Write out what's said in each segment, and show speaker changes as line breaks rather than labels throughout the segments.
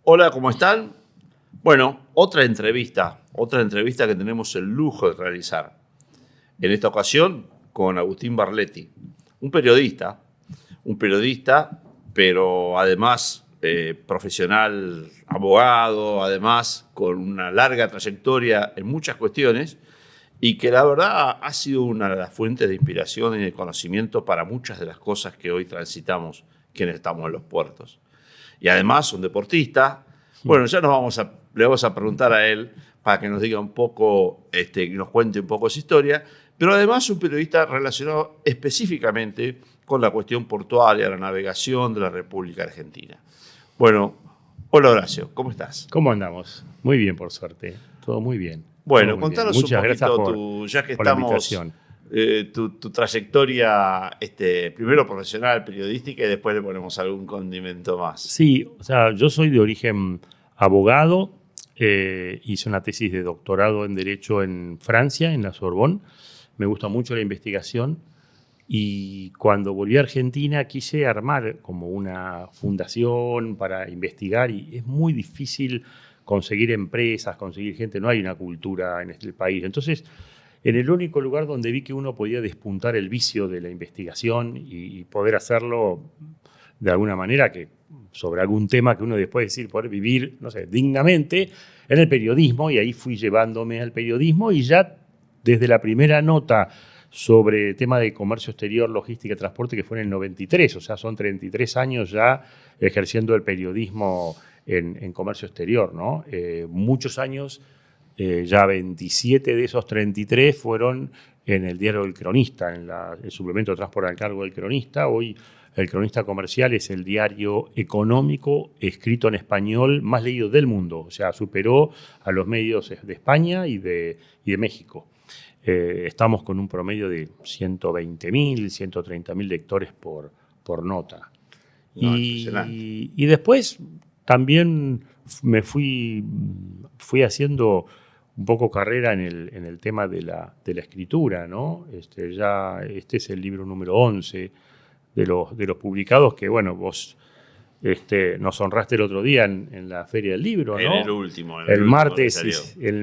Hola, ¿cómo están? Bueno, otra entrevista que tenemos el lujo de realizar. En esta ocasión con Agustín Barletti, un periodista, pero además profesional, abogado, además con una larga trayectoria en muchas cuestiones y que la verdad ha sido una de las fuentes de inspiración y de conocimiento para muchas de las cosas que hoy transitamos quienes estamos en los puertos. Y además un deportista. Bueno, ya le vamos a preguntar a él para que nos diga un poco, nos cuente un poco su historia, pero además un periodista relacionado específicamente con la cuestión portuaria, la navegación de la República Argentina. Bueno, hola Horacio, ¿cómo estás?
¿Cómo andamos? Muy bien, por suerte. Todo muy bien.
Bueno,
Todo muy bien.
contanos
Muchas
un
gracias
poquito, ya que
por la
estamos,
invitación.
tu trayectoria, primero profesional, periodística, y después le ponemos algún condimento más.
Sí, o sea, yo soy de origen abogado. Hice una tesis de doctorado en Derecho en Francia, en la Sorbonne. Me gusta mucho la investigación. Y cuando volví a Argentina quise armar como una fundación para investigar y es muy difícil conseguir empresas, conseguir gente, no hay una cultura en el país. Entonces, en el único lugar donde vi que uno podía despuntar el vicio de la investigación y poder hacerlo de alguna manera, que sobre algún tema que uno después decir poder vivir, no sé, dignamente, en el periodismo, y ahí fui llevándome al periodismo y ya desde la primera nota sobre tema de comercio exterior, logística y transporte, que fue en el 93, o sea, son 33 años ya ejerciendo el periodismo en comercio exterior, ¿no? Muchos años, ya 27 de esos 33 fueron en el diario El Cronista, en el suplemento de transporte al cargo del Cronista. Hoy El Cronista Comercial es el diario económico escrito en español más leído del mundo, o sea, superó a los medios de España y de México. Estamos con un promedio de 120.000, 130.000 lectores por nota.
No,
Y después también fui haciendo un poco carrera en el tema de la escritura, ¿no? Este es el libro número 11 de los publicados que, bueno, vos nos honraste el otro día en la Feria del Libro, ¿no?
En el último
El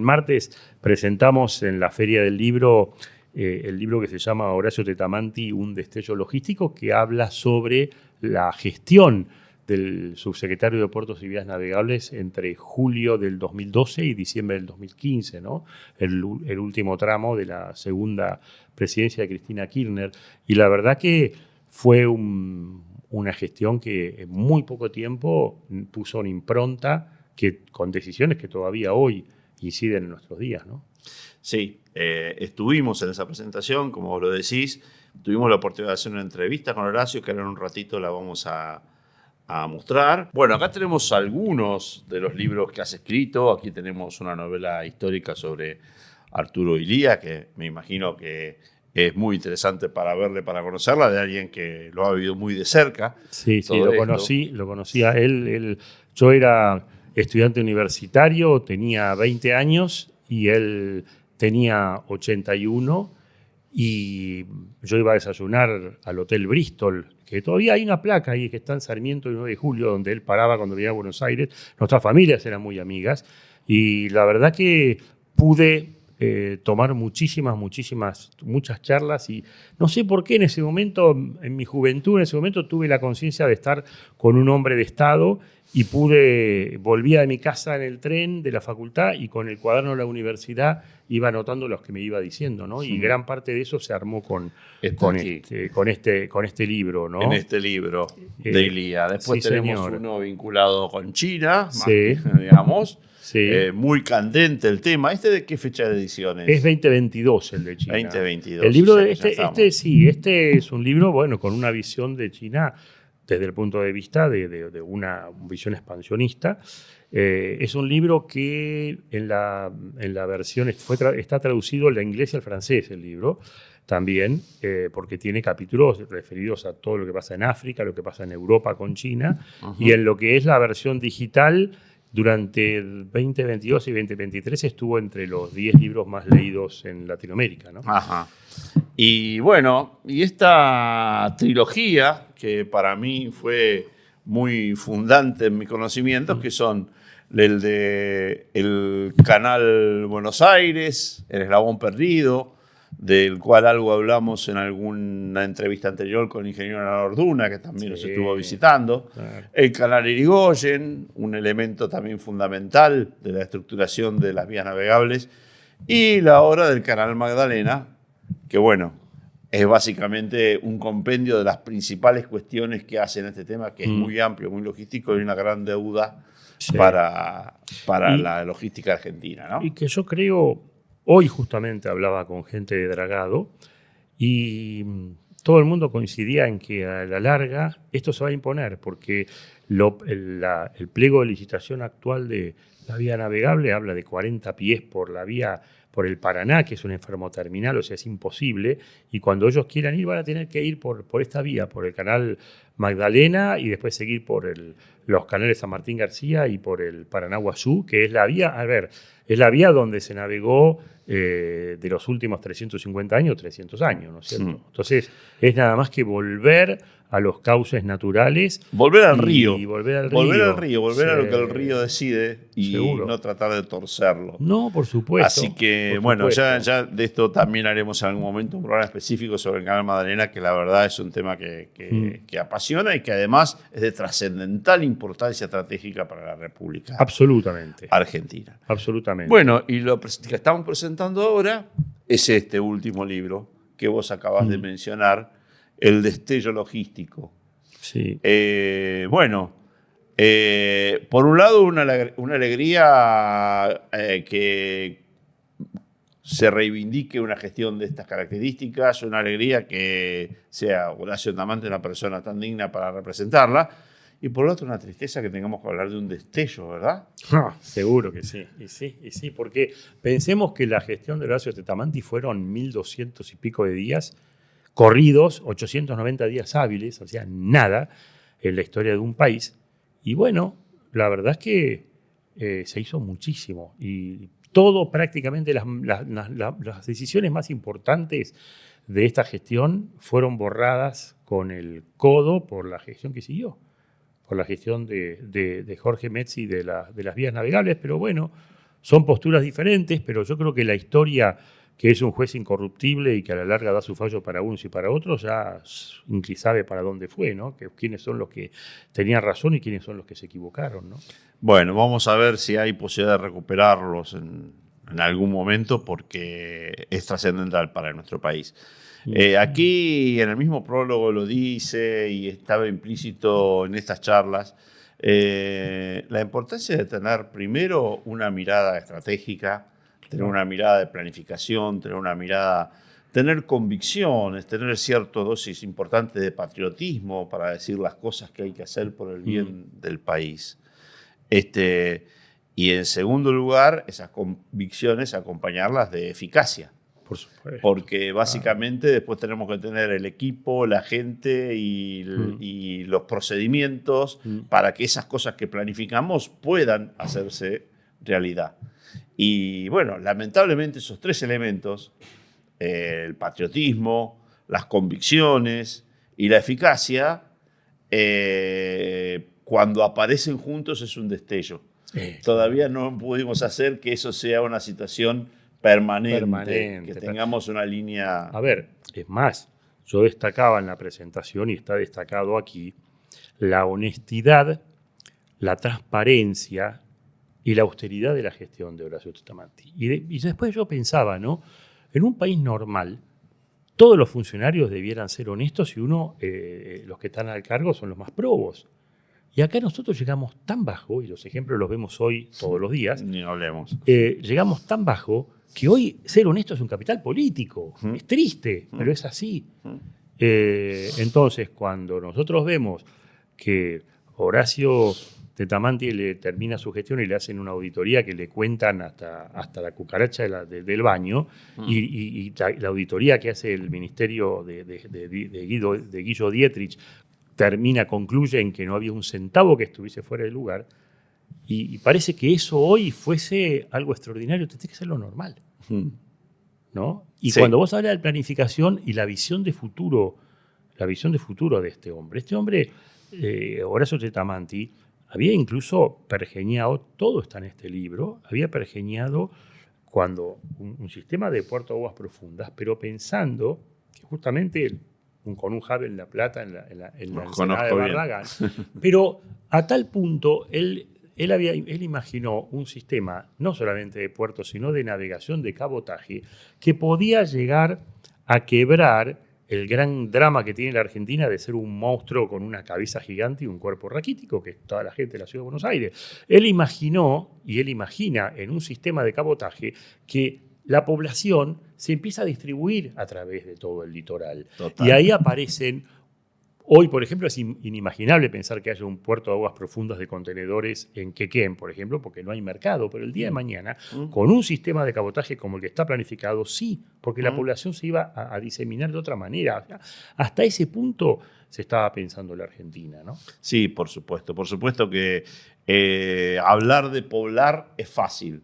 martes presentamos en la Feria del Libro el libro que se llama Horacio Tetamanti, un destello logístico, que habla sobre la gestión del subsecretario de Puertos y Vías Navegables entre julio del 2012 y diciembre del 2015, ¿no? El último tramo de la segunda presidencia de Cristina Kirchner. Y la verdad que fue una gestión que en muy poco tiempo puso una impronta con decisiones que todavía hoy inciden en nuestros días, ¿no?
Sí, estuvimos en esa presentación, como vos lo decís. Tuvimos la oportunidad de hacer una entrevista con Horacio, que ahora en un ratito la vamos a mostrar. Bueno, acá tenemos algunos de los libros que has escrito. Aquí tenemos una novela histórica sobre Arturo Illia, que me imagino que es muy interesante para verle, para conocerla, de alguien que lo ha vivido muy de cerca.
Sí, lo conocí a él. Yo era estudiante universitario, tenía 20 años y él tenía 81, y yo iba a desayunar al Hotel Bristol, que todavía hay una placa ahí que está en Sarmiento y 9 de Julio, donde él paraba cuando venía a Buenos Aires. Nuestras familias eran muy amigas y la verdad que pude tomar muchas charlas, y no sé por qué en ese momento, en mi juventud, en ese momento tuve la conciencia de estar con un hombre de Estado y volvía de mi casa en el tren de la facultad y con el cuaderno de la universidad iba anotando los que me iba diciendo, ¿no? Y gran parte de eso se armó con este libro, ¿no?
En este libro de Illia. Después tenemos uno vinculado con China, más que, digamos.
Sí.
Muy candente el tema. ¿De qué fecha de edición es?
Es 2022 el de China.
2022.
El libro este es un libro, bueno, con una visión de China desde el punto de vista de una visión expansionista. Es un libro que en la versión está traducido al inglés y al francés, el libro también, porque tiene capítulos referidos a todo lo que pasa en África, lo que pasa en Europa con China, y en lo que es la versión digital. Durante el 2022 y 2023 estuvo entre los 10 libros más leídos en Latinoamérica, ¿no?
Ajá. Y bueno, y esta trilogía, que para mí fue muy fundante en mis conocimientos, que son el de el Canal Buenos Aires, el Eslabón Perdido, del cual algo hablamos en alguna entrevista anterior con el ingeniero Ana Orduna, que también nos estuvo visitando.
Claro.
El Canal Irigoyen, un elemento también fundamental de la estructuración de las vías navegables. Y la obra del Canal Magdalena, que bueno, es básicamente un compendio de las principales cuestiones que hacen este tema, que es muy amplio, muy logístico y una gran deuda para la logística argentina, ¿no?
Y que yo creo, hoy justamente hablaba con gente de Dragado y todo el mundo coincidía en que a la larga esto se va a imponer, porque el pliego de licitación actual de la vía navegable habla de 40 pies por la vía, por el Paraná, que es un enfermo terminal, o sea, es imposible, y cuando ellos quieran ir van a tener que ir por esta vía, por el canal Magdalena y después seguir por los canales San Martín García y por el Paraná Guazú, que es la vía, a ver, es la vía donde se navegó de los últimos 350 años, 300 años, ¿no es cierto? Entonces, es nada más que volver a los cauces naturales.
Volver al río.
Y volver al
río. Volver a lo que el río decide y
Seguro.
no tratar de torcerlo.
No, por supuesto.
Así que, bueno, ya de esto también haremos en algún momento un programa específico sobre el Canal Magdalena, que la verdad es un tema que apasiona y que además es de trascendental importancia estratégica para la República
Absolutamente.
Argentina.
Absolutamente.
Bueno, y lo que estamos presentando ahora es este último libro que vos acabas de mencionar, El destello logístico.
Sí.
Por un lado, una alegría que se reivindique una gestión de estas características, una alegría que sea Horacio Tamante una persona tan digna para representarla, y por otro, una tristeza que tengamos que hablar de un destello, ¿verdad?
Seguro que sí. Y sí, porque pensemos que la gestión de Horacio Tetamanti fueron 1.200 y pico de días corridos, 890 días hábiles, o sea, nada en la historia de un país. Y bueno, la verdad es que se hizo muchísimo. Y todo, prácticamente las decisiones más importantes de esta gestión fueron borradas con el codo por la gestión que siguió, por la gestión de Jorge Metzi de las vías navegables. Pero bueno, son posturas diferentes, pero yo creo que la historia, que es un juez incorruptible y que a la larga da su fallo para unos y para otros, ya Incri sabe para dónde fue, ¿no? Que quiénes son los que tenían razón y quiénes son los que se equivocaron, ¿no?
Bueno, vamos a ver si hay posibilidad de recuperarlos en algún momento, porque es trascendental para nuestro país. Aquí en el mismo prólogo lo dice y estaba implícito en estas charlas, la importancia de tener primero una mirada estratégica, tener una mirada de planificación, tener convicciones, tener cierta dosis importante de patriotismo para decir las cosas que hay que hacer por el bien del país. Y en segundo lugar, esas convicciones acompañarlas de eficacia.
Por supuesto.
Porque básicamente después tenemos que tener el equipo, la gente y los procedimientos para que esas cosas que planificamos puedan hacerse realidad. Y bueno, lamentablemente esos tres elementos, el patriotismo, las convicciones y la eficacia, cuando aparecen juntos es un destello. Todavía no pudimos hacer que eso sea una situación permanente, que tengamos una línea...
A ver, es más, yo destacaba en la presentación, y está destacado aquí, la honestidad, la transparencia y la austeridad de la gestión de Horacio Tetamanti. Y después yo pensaba, ¿no? En un país normal, todos los funcionarios debieran ser honestos y los que están al cargo son los más probos. Y acá nosotros llegamos tan bajo, y los ejemplos los vemos hoy todos los días,
ni hablemos.
Llegamos tan bajo que hoy ser honesto es un capital político. Es triste, pero es así. Entonces, cuando nosotros vemos que Horacio Tetamanti le termina su gestión y le hacen una auditoría que le cuentan hasta la cucaracha del baño, y la auditoría que hace el ministerio de Guillo Dietrich concluye en que no había un centavo que estuviese fuera de lugar, y parece que eso hoy fuese algo extraordinario. Tiene que ser lo normal, ¿no? Y cuando vos hablas de planificación y la visión de futuro de este hombre Horacio Tetamanti había incluso pergeñado, todo está en este libro, había pergeñado cuando un sistema de puerto de aguas profundas, pero pensando que justamente con un Hubble en La Plata, en la ensenada de Barragán, pero a tal punto él imaginó un sistema no solamente de puertos, sino de navegación, de cabotaje, que podía llegar a quebrar el gran drama que tiene la Argentina de ser un monstruo con una cabeza gigante y un cuerpo raquítico, que es toda la gente de la Ciudad de Buenos Aires. Él imaginó, y él imagina en un sistema de cabotaje, que la población se empieza a distribuir a través de todo el litoral. Total. Y ahí aparecen... Hoy, por ejemplo, es inimaginable pensar que haya un puerto de aguas profundas de contenedores en Quequén, por ejemplo, porque no hay mercado. Pero el día de mañana, con un sistema de cabotaje como el que está planificado, sí, porque la población se iba a diseminar de otra manera. O sea, hasta ese punto se estaba pensando la Argentina, ¿no?
Sí, por supuesto. Por supuesto que hablar de poblar es fácil,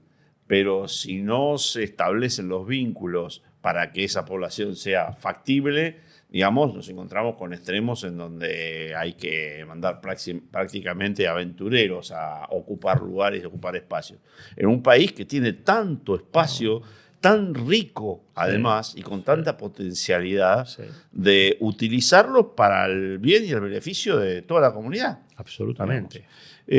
pero si no se establecen los vínculos para que esa población sea factible, digamos, nos encontramos con extremos en donde hay que mandar prácticamente aventureros a ocupar lugares, a ocupar espacios. En un país que tiene tanto espacio, tan rico además, y con tanta potencialidad de utilizarlo para el bien y el beneficio de toda la comunidad.
Absolutamente.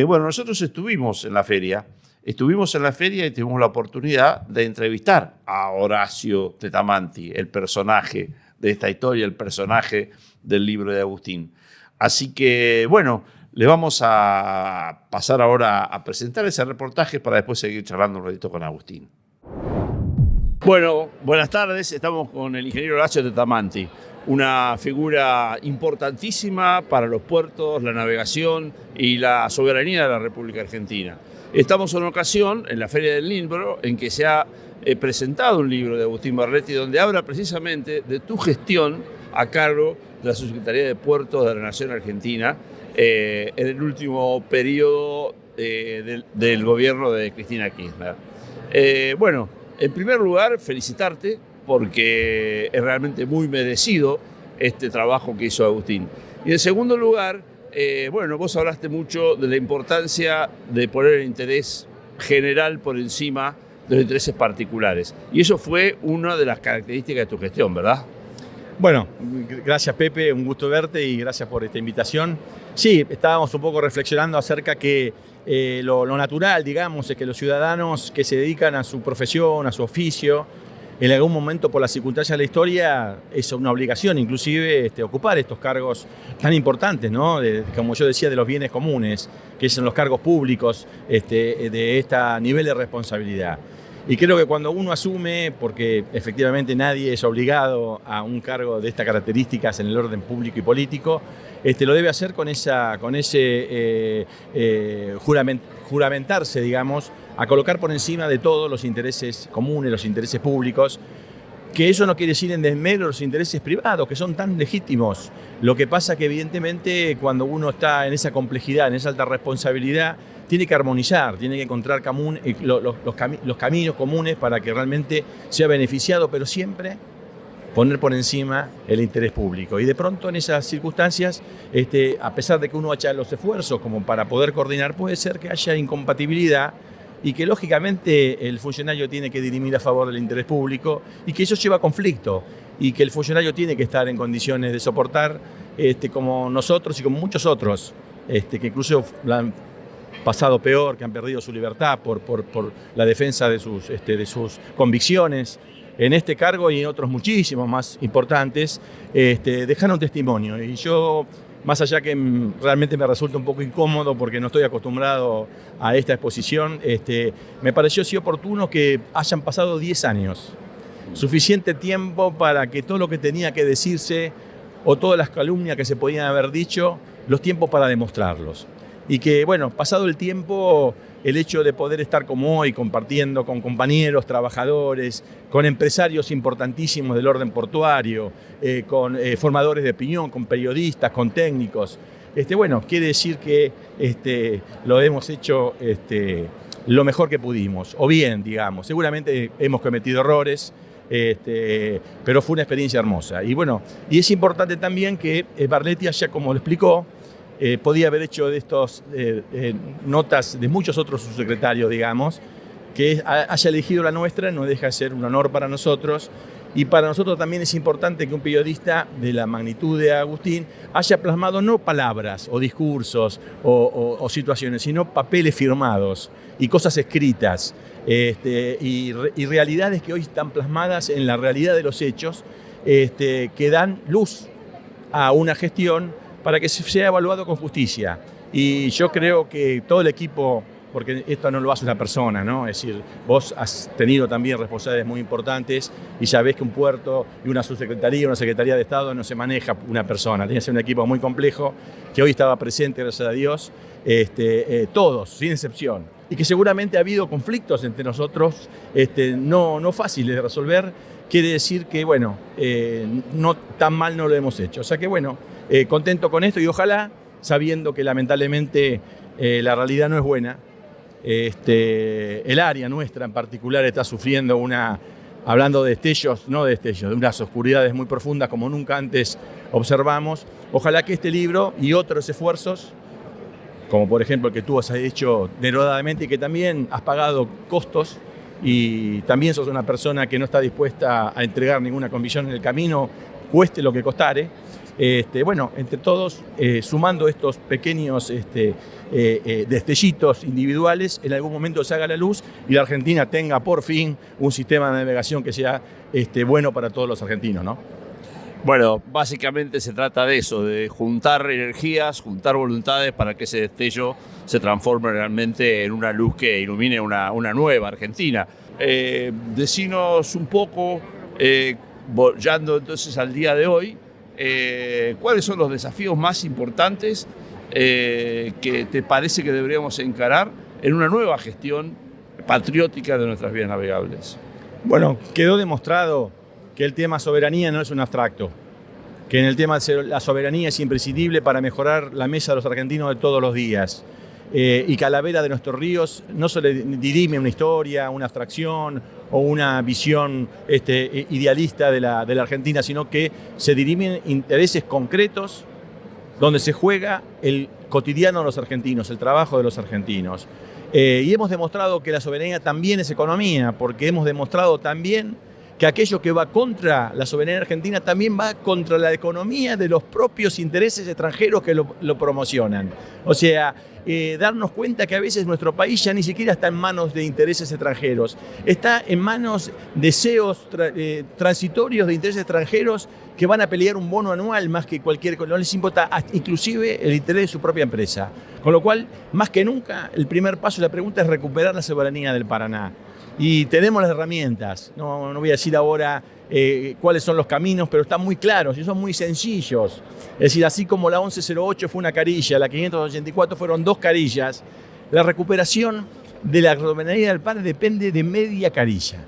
Bueno, nosotros estuvimos en la feria y tuvimos la oportunidad de entrevistar a Horacio Tetamanti, el personaje de esta historia, el personaje del libro de Agustín. Así que, bueno, le vamos a pasar ahora a presentar ese reportaje para después seguir charlando un ratito con Agustín. Bueno, buenas tardes. Estamos con el ingeniero Horacio Tetamanti, una figura importantísima para los puertos, la navegación y la soberanía de la República Argentina. Estamos en una ocasión, en la Feria del Libro, en que se ha presentado un libro de Agustín Barletti donde habla precisamente de tu gestión a cargo de la Subsecretaría de Puertos de la Nación Argentina en el último periodo del gobierno de Cristina Kirchner. Bueno, en primer lugar, felicitarte porque es realmente muy merecido este trabajo que hizo Agustín. Y en segundo lugar, bueno, vos hablaste mucho de la importancia de poner el interés general por encima de los intereses particulares. Y eso fue una de las características de tu gestión, ¿verdad?
Bueno, gracias Pepe, un gusto verte y gracias por esta invitación. Sí, estábamos un poco reflexionando acerca que lo natural, digamos, es que los ciudadanos que se dedican a su profesión, a su oficio, en algún momento por las circunstancias de la historia es una obligación inclusive ocupar estos cargos tan importantes, ¿no? Como yo decía, de los bienes comunes, que son los cargos públicos de este nivel de responsabilidad. Y creo que cuando uno asume, porque efectivamente nadie es obligado a un cargo de estas características en el orden público y político, lo debe hacer con ese juramentarse, digamos, a colocar por encima de todo los intereses comunes, los intereses públicos, que eso no quiere decir en desmedro de los intereses privados, que son tan legítimos. Lo que pasa que evidentemente cuando uno está en esa complejidad, en esa alta responsabilidad, tiene que armonizar, tiene que encontrar los caminos comunes para que realmente sea beneficiado, pero siempre poner por encima el interés público. Y de pronto en esas circunstancias, a pesar de que uno echa los esfuerzos como para poder coordinar, puede ser que haya incompatibilidad y que lógicamente el funcionario tiene que dirimir a favor del interés público y que eso lleva a conflicto y que el funcionario tiene que estar en condiciones de soportar, como nosotros y como muchos otros, que incluso la han pasado peor, que han perdido su libertad por la defensa de sus convicciones en este cargo y en otros muchísimos más importantes, dejaron testimonio. Y yo, más allá que realmente me resulta un poco incómodo porque no estoy acostumbrado a esta exposición, me pareció sí oportuno que hayan pasado 10 años. Suficiente tiempo para que todo lo que tenía que decirse o todas las calumnias que se podían haber dicho, los tiempos para demostrarlos. Y que, bueno, pasado el tiempo, el hecho de poder estar como hoy compartiendo con compañeros, trabajadores, con empresarios importantísimos del orden portuario, con formadores de opinión, con periodistas, con técnicos, bueno, quiere decir que lo hemos hecho lo mejor que pudimos, o bien, digamos, seguramente hemos cometido errores, pero fue una experiencia hermosa. Y bueno, y es importante también que Barletti haya, como lo explicó, podía haber hecho de estos notas de muchos otros subsecretarios, digamos, que haya elegido la nuestra no deja de ser un honor para nosotros. Y para nosotros también es importante que un periodista de la magnitud de Agustín haya plasmado no palabras o discursos o situaciones, sino papeles firmados y cosas escritas y realidades que hoy están plasmadas en la realidad de los hechos, que dan luz a una gestión para que sea evaluado con justicia. Y yo creo que todo el equipo, porque esto no lo hace una persona, ¿no? Es decir, vos has tenido también responsabilidades muy importantes y sabés que un puerto y una subsecretaría, una secretaría de Estado no se maneja una persona, tiene que ser un equipo muy complejo que hoy estaba presente, gracias a Dios, todos, sin excepción, y que seguramente ha habido conflictos entre nosotros no fáciles de resolver. Quiere decir que, bueno, no tan mal no lo hemos hecho. O sea que, bueno, contento con esto y ojalá, sabiendo que lamentablemente la realidad no es buena, el área nuestra en particular está sufriendo hablando de destellos, de unas oscuridades muy profundas como nunca antes observamos. Ojalá que este libro y otros esfuerzos, como por ejemplo el que tú has hecho denodadamente y que también has pagado costos y también sos una persona que no está dispuesta a entregar ninguna convicción en el camino, cueste lo que costare. Bueno, entre todos, sumando estos pequeños destellitos individuales, en algún momento se haga la luz y la Argentina tenga por fin un sistema de navegación que sea bueno para todos los argentinos, ¿no?
Bueno, básicamente se trata de eso, de juntar energías, juntar voluntades para que ese destello se transforme realmente en una luz que ilumine una nueva Argentina. Decinos un poco, volviendo entonces al día de hoy, ¿cuáles son los desafíos más importantes que te parece que deberíamos encarar en una nueva gestión patriótica de nuestras vías navegables?
Bueno, quedó demostrado que el tema soberanía no es un abstracto, que en el tema de la soberanía es imprescindible para mejorar la mesa de los argentinos de todos los días. Y que a la vera de nuestros ríos no se le dirime una historia, una abstracción o una visión idealista de la Argentina, sino que se dirimen intereses concretos donde se juega el cotidiano de los argentinos, el trabajo de los argentinos. Y hemos demostrado que la soberanía también es economía, porque hemos demostrado también que aquello que va contra la soberanía argentina también va contra la economía de los propios intereses extranjeros que lo promocionan. O sea, darnos cuenta que a veces nuestro país ya ni siquiera está en manos de intereses extranjeros, está en manos de deseos transitorios de intereses extranjeros que van a pelear un bono anual más que cualquier, no les importa inclusive el interés de su propia empresa. Con lo cual, más que nunca, el primer paso de la pregunta es recuperar la soberanía del Paraná. Y tenemos las herramientas, no voy a decir ahora cuáles son los caminos, pero están muy claros y son muy sencillos. Es decir, así como la 1108 fue una carilla, la 584 fueron 2 carillas, la recuperación de la soberanía del Paraná depende de media carilla.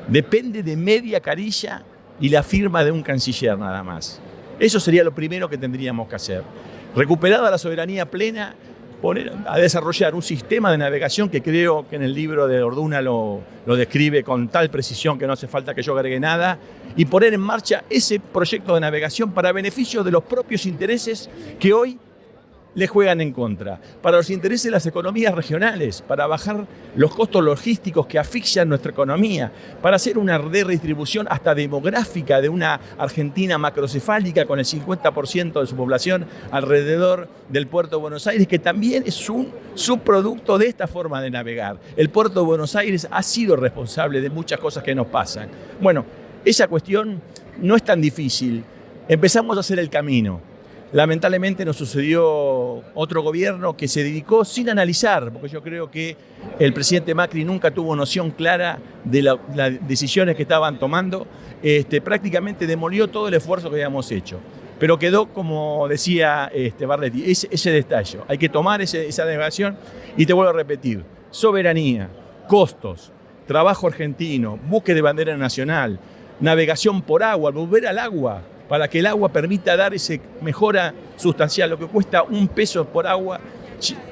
Depende de media carilla y la firma de un canciller nada más. Eso sería lo primero que tendríamos que hacer. Recuperada la soberanía plena, poner a desarrollar un sistema de navegación que creo que en el libro de Orduna lo describe con tal precisión que no hace falta que yo agregue nada, y poner en marcha ese proyecto de navegación para beneficio de los propios intereses que hoy le juegan en contra, para los intereses de las economías regionales, para bajar los costos logísticos que asfixian nuestra economía, para hacer una redistribución hasta demográfica de una Argentina macrocefálica con el 50% de su población alrededor del puerto de Buenos Aires, que también es un subproducto de esta forma de navegar. El puerto de Buenos Aires ha sido responsable de muchas cosas que nos pasan. Bueno, esa cuestión no es tan difícil. Empezamos a hacer el camino. Lamentablemente nos sucedió otro gobierno que se dedicó sin analizar, porque yo creo que el presidente Macri nunca tuvo noción clara de las decisiones que estaban tomando, prácticamente demolió todo el esfuerzo que habíamos hecho. Pero quedó, como decía Barletti, ese destallo. Hay que tomar esa navegación y te vuelvo a repetir, soberanía, costos, trabajo argentino, buque de bandera nacional, navegación por agua, volver al agua, para que el agua permita dar esa mejora sustancial. Lo que cuesta $1 por agua,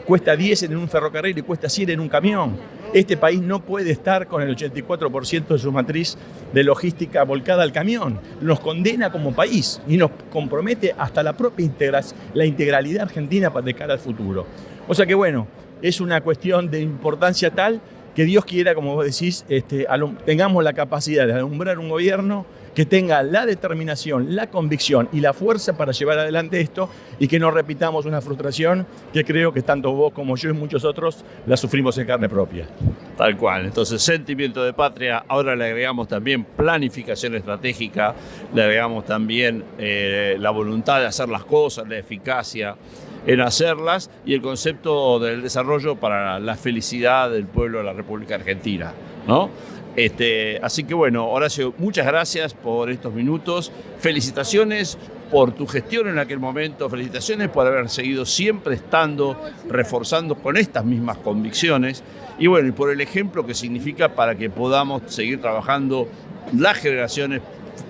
cuesta 10 en un ferrocarril y cuesta 100 en un camión. Este país no puede estar con el 84% de su matriz de logística volcada al camión. Nos condena como país y nos compromete hasta la propia la integralidad argentina de cara al futuro. O sea que bueno, es una cuestión de importancia tal que Dios quiera, como vos decís, tengamos la capacidad de alumbrar un gobierno que tenga la determinación, la convicción y la fuerza para llevar adelante esto y que no repitamos una frustración que creo que tanto vos como yo y muchos otros la sufrimos en carne propia.
Tal cual. Entonces, sentimiento de patria. Ahora le agregamos también planificación estratégica, le agregamos también la voluntad de hacer las cosas, la eficacia en hacerlas y el concepto del desarrollo para la felicidad del pueblo de la República Argentina, ¿no? Así que bueno, Horacio, muchas gracias por estos minutos. Felicitaciones por tu gestión en aquel momento. Felicitaciones por haber seguido siempre estando, reforzando con estas mismas convicciones. Y bueno, y por el ejemplo que significa para que podamos seguir trabajando las generaciones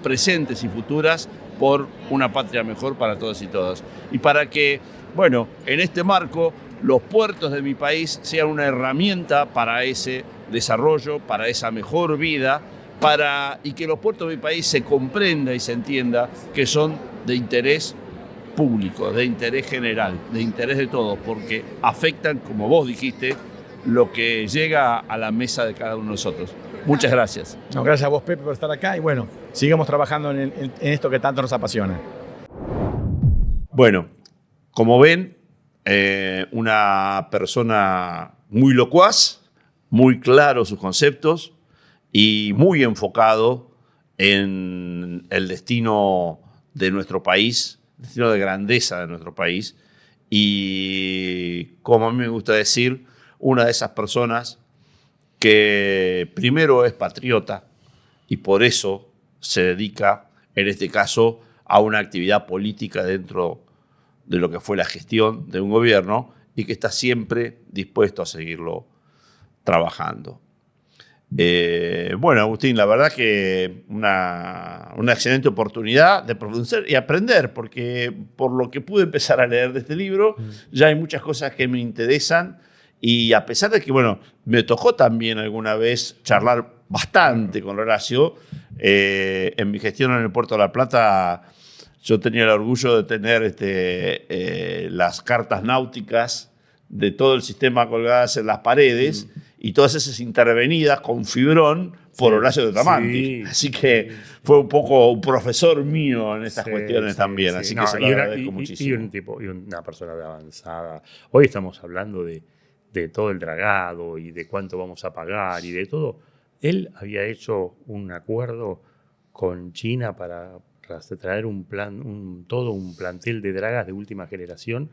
presentes y futuras por una patria mejor para todos y todas. Y para que, bueno, en este marco, los puertos de mi país sean una herramienta para ese desarrollo, para esa mejor vida, y que los puertos de mi país se comprenda y se entienda que son de interés público, de interés general, de interés de todos, porque afectan, como vos dijiste, lo que llega a la mesa de cada uno de nosotros. Muchas gracias.
No, gracias a vos, Pepe, por estar acá y bueno, sigamos trabajando en esto que tanto nos apasiona.
Bueno, como ven, una persona muy locuaz, muy claro sus conceptos y muy enfocado en el destino de nuestro país, el destino de grandeza de nuestro país. Y como a mí me gusta decir, una de esas personas que primero es patriota y por eso se dedica, en este caso, a una actividad política dentro de lo que fue la gestión de un gobierno y que está siempre dispuesto a seguirlo trabajando. Bueno, Agustín, la verdad que una excelente oportunidad de profundizar y aprender, porque por lo que pude empezar a leer de este libro, ya hay muchas cosas que me interesan y a pesar de que, bueno, me tocó también alguna vez charlar bastante con Horacio, en mi gestión en el Puerto de La Plata, yo tenía el orgullo de tener las cartas náuticas de todo el sistema colgadas en las paredes y todas esas intervenidas con fibrón por Horacio de Tamanti. Así que fue un poco un profesor mío en estas cuestiones también. Así que se lo agradezco muchísimo.
Y una persona de avanzada. Hoy estamos hablando de todo el dragado y de cuánto vamos a pagar y de todo. Él había hecho un acuerdo con China para traer todo un plantel de dragas de última generación.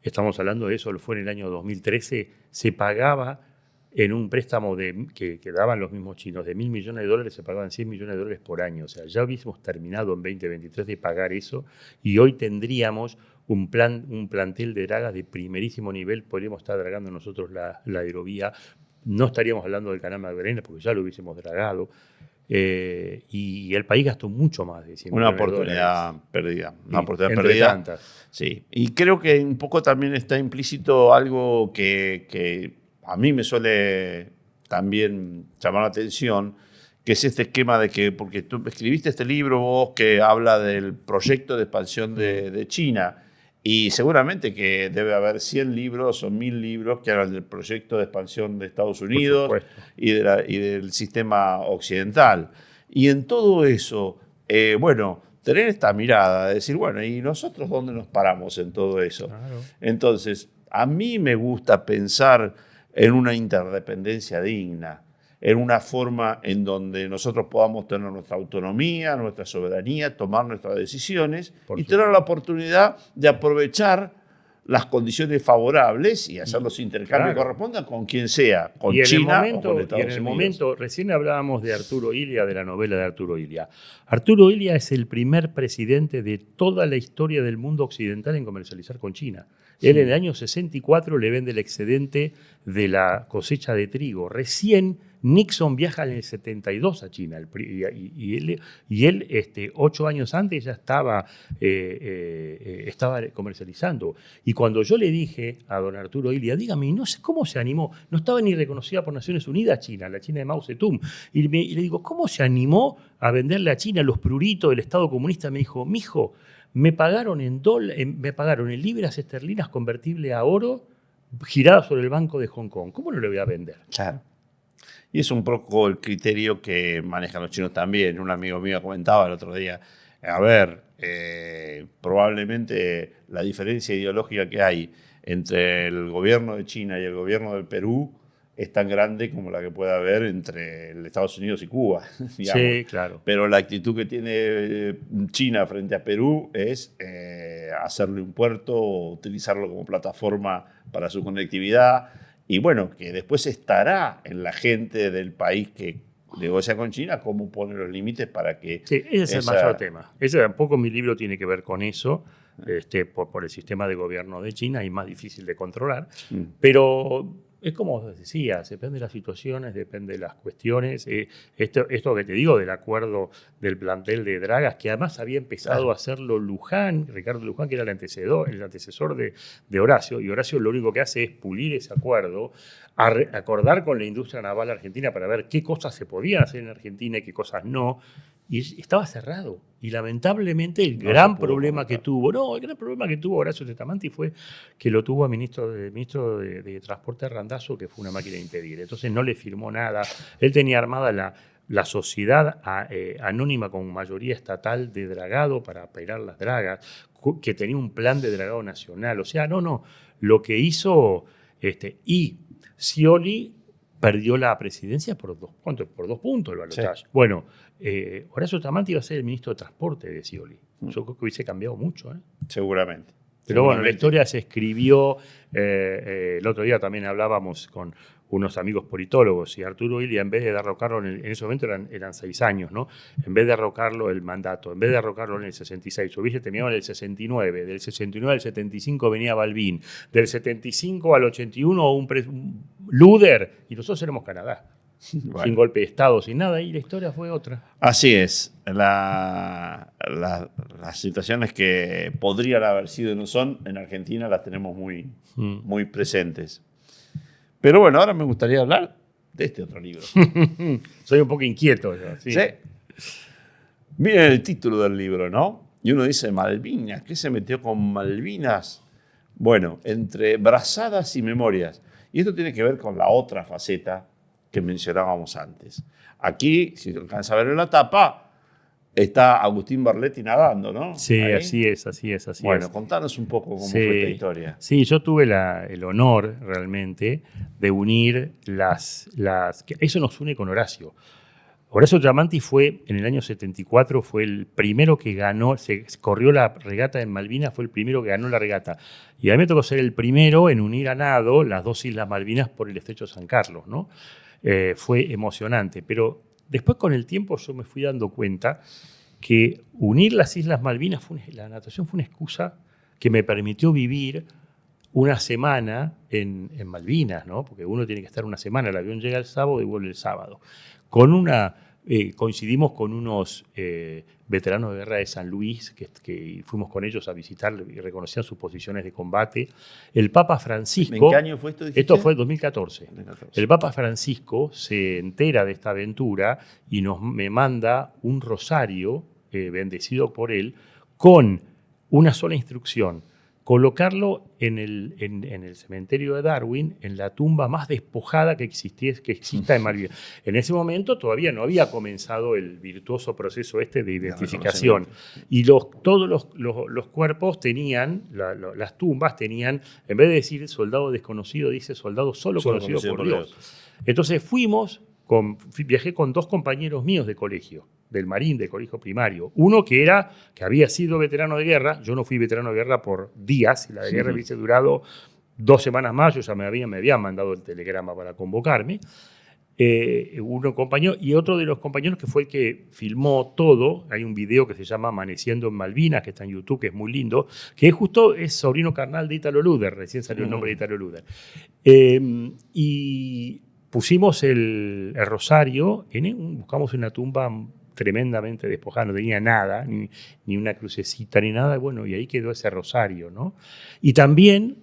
Estamos hablando de eso, fue en el año 2013, se pagaba en un préstamo que daban los mismos chinos de $1.000 millones, se pagaban $100 millones por año. O sea, ya hubiésemos terminado en 2023 de pagar eso y hoy tendríamos un plantel de dragas de primerísimo nivel, podríamos estar dragando nosotros la aerovía, no estaríamos hablando del canal Magdalena porque ya lo hubiésemos dragado. Y el país gastó mucho más de 100
una
millones
oportunidad
de
perdida.
Una oportunidad perdida. Tantas.
Sí. Y creo que un poco también está implícito algo que a mí me suele también llamar la atención, que es este esquema de que, porque tú escribiste este libro vos que habla del proyecto de expansión de China, y seguramente que debe haber 100 libros o 1000 libros que hablan del proyecto de expansión de Estados Unidos y del sistema occidental. Y en todo eso, bueno, tener esta mirada de decir, bueno, ¿y nosotros dónde nos paramos en todo eso? Claro. Entonces, a mí me gusta pensar en una interdependencia digna, en una forma en donde nosotros podamos tener nuestra autonomía, nuestra soberanía, tomar nuestras decisiones y tener la oportunidad de aprovechar las condiciones favorables y hacer los intercambios que correspondan con quien sea, con China o con Estados Unidos. Y en el momento,
recién hablábamos de Arturo Illia, de la novela de Arturo Illia. Arturo Illia es el primer presidente de toda la historia del mundo occidental en comercializar con China. Él en el año 64 le vende el excedente de la cosecha de trigo. Recién Nixon viaja en el 72 a China y él 8 años antes ya estaba comercializando. Y cuando yo le dije a don Arturo Illia, dígame, no sé cómo se animó, no estaba ni reconocida por Naciones Unidas China, la China de Mao Zedong, y le digo, ¿cómo se animó a venderle a China los pruritos del Estado comunista? Me dijo, mijo, me pagaron en libras esterlinas convertible a oro girada sobre el Banco de Hong Kong. ¿Cómo no le voy a vender?
Claro. Y es un poco el criterio que manejan los chinos también. Un amigo mío comentaba el otro día, a ver, probablemente la diferencia ideológica que hay entre el gobierno de China y el gobierno del Perú es tan grande como la que puede haber entre Estados Unidos y Cuba. Digamos.
Sí, claro.
Pero la actitud que tiene China frente a Perú es hacerle un puerto, utilizarlo como plataforma para su conectividad. Y bueno, que después estará en la gente del país que negocia con China cómo pone los límites para que...
Sí, ese es el mayor tema. Ese tampoco mi libro tiene que ver con eso, por el sistema de gobierno de China y más difícil de controlar. Pero es como os decía, depende de las situaciones, depende de las cuestiones. Esto que te digo del acuerdo del plantel de Dragas, que además había empezado a hacerlo Luján, Ricardo Luján, que era el antecesor de Horacio, y Horacio lo único que hace es pulir ese acuerdo, acordar con la industria naval argentina para ver qué cosas se podían hacer en Argentina y qué cosas no. Y estaba cerrado. Y lamentablemente el gran problema que tuvo Horacio Testamanti fue que lo tuvo a ministro de Transporte Randazzo, que fue una máquina de impedir. Entonces no le firmó nada. Él tenía armada la sociedad anónima con mayoría estatal de dragado para operar las dragas, que tenía un plan de dragado nacional. O sea, lo que hizo... y Scioli perdió la presidencia por 2 puntos el balotaje. Sí. Bueno, Horacio Testamanti iba a ser el ministro de Transporte de Scioli. Yo creo que hubiese cambiado mucho.
Seguramente.
Pero bueno, la historia se escribió. El otro día también hablábamos con unos amigos politólogos y Arturo Illia, en vez de derrocarlo, en ese momento eran 6 años, ¿no? En vez de derrocarlo el mandato, en vez de derrocarlo en el 66, hubiese terminado en el 69, del 69 al 75 venía Balbín, del 75 al 81 un Luder, y nosotros éramos Canadá. Bueno. Sin golpe de Estado, sin nada, y la historia fue otra.
Así es. Las situaciones que podrían haber sido y no son, en Argentina las tenemos muy presentes. Pero bueno, ahora me gustaría hablar de este otro libro.
Soy un poco inquieto yo. Sí.
Miren el título del libro, ¿no? Y uno dice, Malvinas, ¿qué se metió con Malvinas? Bueno, entre brazadas y memorias. Y esto tiene que ver con la otra faceta que mencionábamos antes. Aquí, si se alcanza a ver en la tapa, está Agustín Barletti nadando, ¿no?
Sí, ahí. Así es.
Bueno, contanos un poco cómo fue esta historia.
Sí, yo tuve el honor realmente de unir eso nos une con Horacio. Horacio Testamanti fue, en el año 74, fue el primero que ganó, se corrió la regata en Malvinas, fue el primero que ganó la regata. Y a mí me tocó ser el primero en unir a nado las 2 Islas Malvinas por el Estrecho de San Carlos, ¿no? Fue emocionante, pero después con el tiempo yo me fui dando cuenta que unir las Islas Malvinas, la natación fue una excusa que me permitió vivir una semana en Malvinas, ¿no? Porque uno tiene que estar una semana, el avión llega el sábado y vuelve el sábado. Coincidimos con unos veteranos de guerra de San Luis, que fuimos con ellos a visitar y reconocían sus posiciones de combate. El Papa Francisco...
¿En qué año fue esto?
Esto fue en 2014. El Papa Francisco se entera de esta aventura y me manda un rosario bendecido por él con una sola instrucción: colocarlo en el cementerio de Darwin, en la tumba más despojada que exista en Malvinas. En ese momento todavía no había comenzado el virtuoso proceso de identificación. Y todos los cuerpos tenían, las tumbas tenían, en vez de decir soldado desconocido, dice soldado solo conocido por Dios. Entonces viajé con 2 compañeros míos de colegio, del Marín, del colegio primario. Uno que había sido veterano de guerra. Yo no fui veterano de guerra por días, y la de guerra hubiese durado 2 semanas más. Yo ya me habían mandado el telegrama para convocarme. Uno compañero, y otro de los compañeros que fue el que filmó todo. Hay un video que se llama Amaneciendo en Malvinas, que está en YouTube, que es muy lindo, que es sobrino carnal de Italo Luder, recién salió el nombre de Italo Luder. Y pusimos el rosario, buscamos una tumba tremendamente despojada, no tenía nada, ni una crucecita, ni nada, bueno, y ahí quedó ese rosario, ¿no? Y también,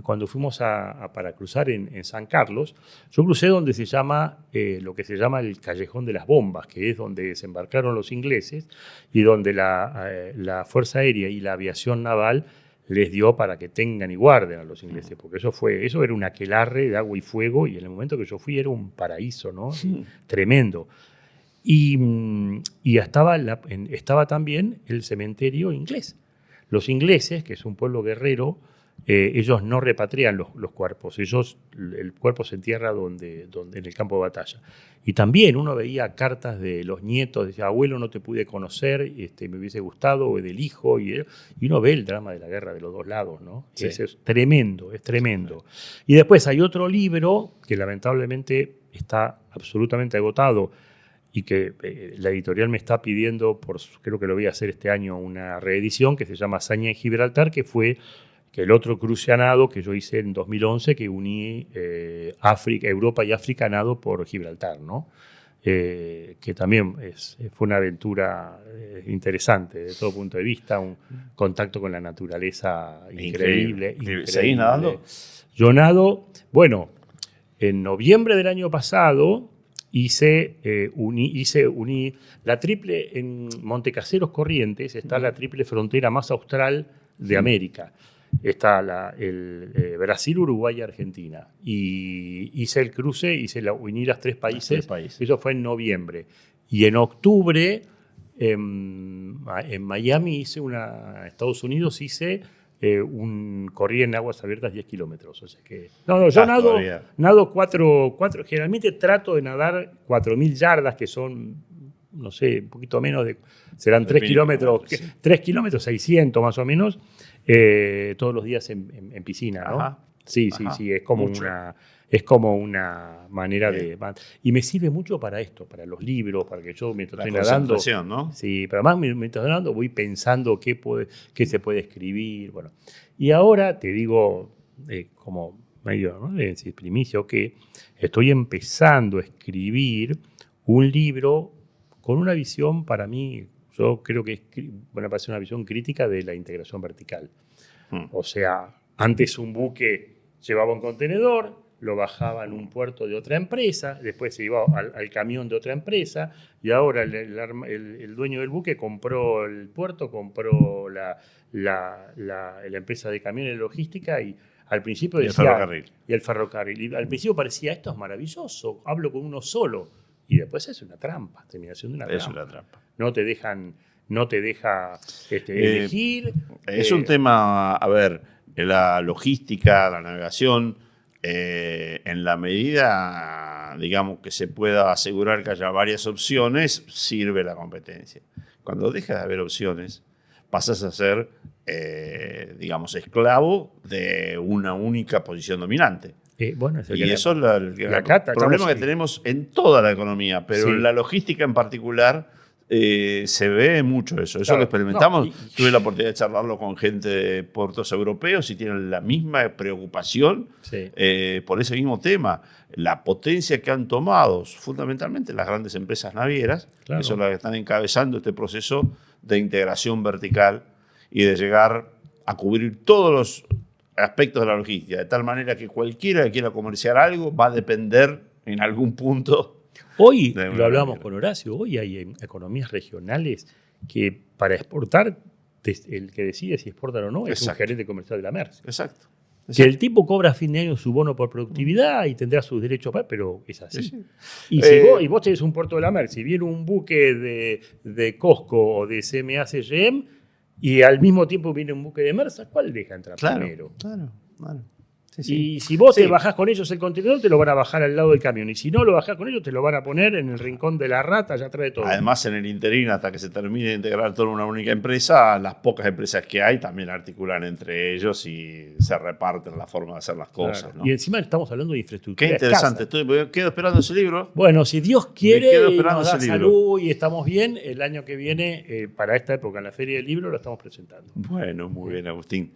cuando fuimos para cruzar en San Carlos, yo crucé donde se llama, lo que se llama el Callejón de las Bombas, que es donde desembarcaron los ingleses y donde la Fuerza Aérea y la Aviación Naval les dio para que tengan y guarden a los ingleses, porque eso era un aquelarre de agua y fuego, y en el momento que yo fui era un paraíso, ¿no? Tremendo. Y estaba también el cementerio inglés. Los ingleses, que es un pueblo guerrero, ellos no repatrian los cuerpos, el cuerpo se entierra en el campo de batalla. Y también uno veía cartas de los nietos, decía, abuelo, no te pude conocer, me hubiese gustado, o del hijo, y uno ve el drama de la guerra de los dos lados, ¿no? Sí. Es tremendo, es tremendo. Y después hay otro libro que lamentablemente está absolutamente agotado y que la editorial me está pidiendo, creo que lo voy a hacer este año, una reedición que se llama Hazaña en Gibraltar, que fue el otro cruceanado que yo hice en 2011, que uní Europa y África nado por Gibraltar, ¿no? Que también fue una aventura interesante desde todo punto de vista, un contacto con la naturaleza increíble.
¿Seguís nadando?
Yo nado, bueno, en noviembre del año pasado uní la triple, en Montecaseros Corrientes está la triple frontera más austral de América. Está Brasil, Uruguay y Argentina. Y hice el cruce, uní los tres países. Eso fue en noviembre. Y en octubre, en Miami, Estados Unidos, corrí en aguas abiertas 10 kilómetros. O sea que, yo nado 4, generalmente trato de nadar 4.000 yardas, que son, no sé, un poquito menos serán 3 kilómetros, sí. 3 kilómetros 600 más o menos. Todos los días en piscina, ¿no?
Ajá.
Sí, es como una manera de... Y me sirve mucho para esto, para los libros, para que yo mientras estoy nadando...
¿no?
Sí, pero además mientras estoy nadando voy pensando qué se puede escribir, bueno. Y ahora te digo, como medio, ¿no?, de primicia, que estoy empezando a escribir un libro con una visión para mí... Yo creo que va a ser una visión crítica de la integración vertical. O sea, antes un buque llevaba un contenedor, lo bajaba en un puerto de otra empresa, después se iba al camión de otra empresa, y ahora el dueño del buque compró el puerto, compró la empresa de camiones de logística, y al principio decía... Y el ferrocarril. Y al principio parecía, esto es maravilloso, hablo con uno solo. Y después es una trampa, terminación de una trampa.
Es una trampa.
No te deja elegir.
Es un tema, a ver, la logística, la navegación, en la medida, digamos, que se pueda asegurar que haya varias opciones, sirve la competencia. Cuando deja de haber opciones, pasas a ser, digamos, esclavo de una única posición dominante.
Bueno,
y eso es el problema que tenemos en toda la economía, pero en la logística en particular se ve mucho eso. Eso lo experimentamos. Tuve la oportunidad de charlarlo con gente de puertos europeos y tienen la misma preocupación por ese mismo tema. La potencia que han tomado, fundamentalmente las grandes empresas navieras, que son las que están encabezando este proceso de integración vertical y de llegar a cubrir todos los aspectos de la logística, de tal manera que cualquiera que quiera comerciar algo va a depender en algún punto.
Hoy, lo hablábamos con Horacio, hoy hay economías regionales que para exportar, el que decide si exportan o no es un gerente comercial de la Maersk.
Exacto.
Que el tipo cobra a fin de año su bono por productividad y tendrá sus derechos, pero es así. Sí. Y si vos tenés un puerto de la Maersk, si viene un buque de Costco o de CMA-CGM, y al mismo tiempo viene un buque de Maersk, ¿cuál deja entrar primero?
Claro.
Y si vos te bajás con ellos el contenedor, te lo van a bajar al lado del camión. Y si no lo bajás con ellos, te lo van a poner en el rincón de la rata, allá atrás de todo.
Además, en el interín, hasta que se termine de integrar todo en una única empresa, las pocas empresas que hay también articulan entre ellos y se reparten la forma de hacer las cosas.
Claro.
¿no?
Y encima estamos hablando de infraestructura.
Qué interesante. Quedo esperando ese libro.
Bueno, si Dios quiere y nos da salud y estamos bien, el año que viene, para esta época, en la Feria del Libro, lo estamos presentando.
Bueno, muy bien, Agustín.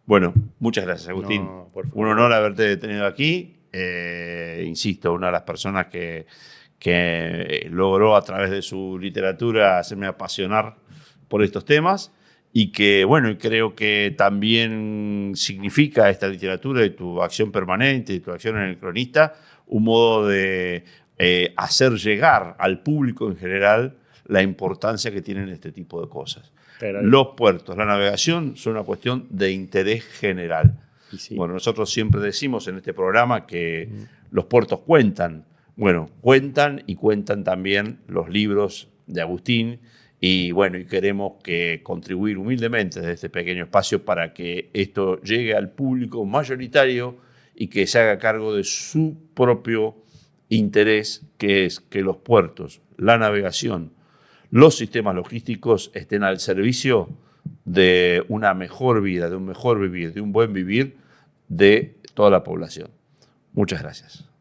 Bueno, muchas gracias, Agustín.
No, por favor.
Un honor haberte tenido aquí insisto, una de las personas que logró a través de su literatura hacerme apasionar por estos temas y que, bueno, y creo que también significa esta literatura y tu acción permanente y tu acción en El Cronista un modo de hacer llegar al público en general la importancia que tienen este tipo de cosas. Los puertos, la navegación son una cuestión de interés general. Sí. Bueno, nosotros siempre decimos en este programa que los puertos cuentan. Bueno, cuentan y cuentan también los libros de Agustín y bueno, y queremos contribuir humildemente desde este pequeño espacio para que esto llegue al público mayoritario y que se haga cargo de su propio interés, que es que los puertos, la navegación, los sistemas logísticos estén al servicio de una mejor vida, de un mejor vivir, de un buen vivir de toda la población. Muchas gracias.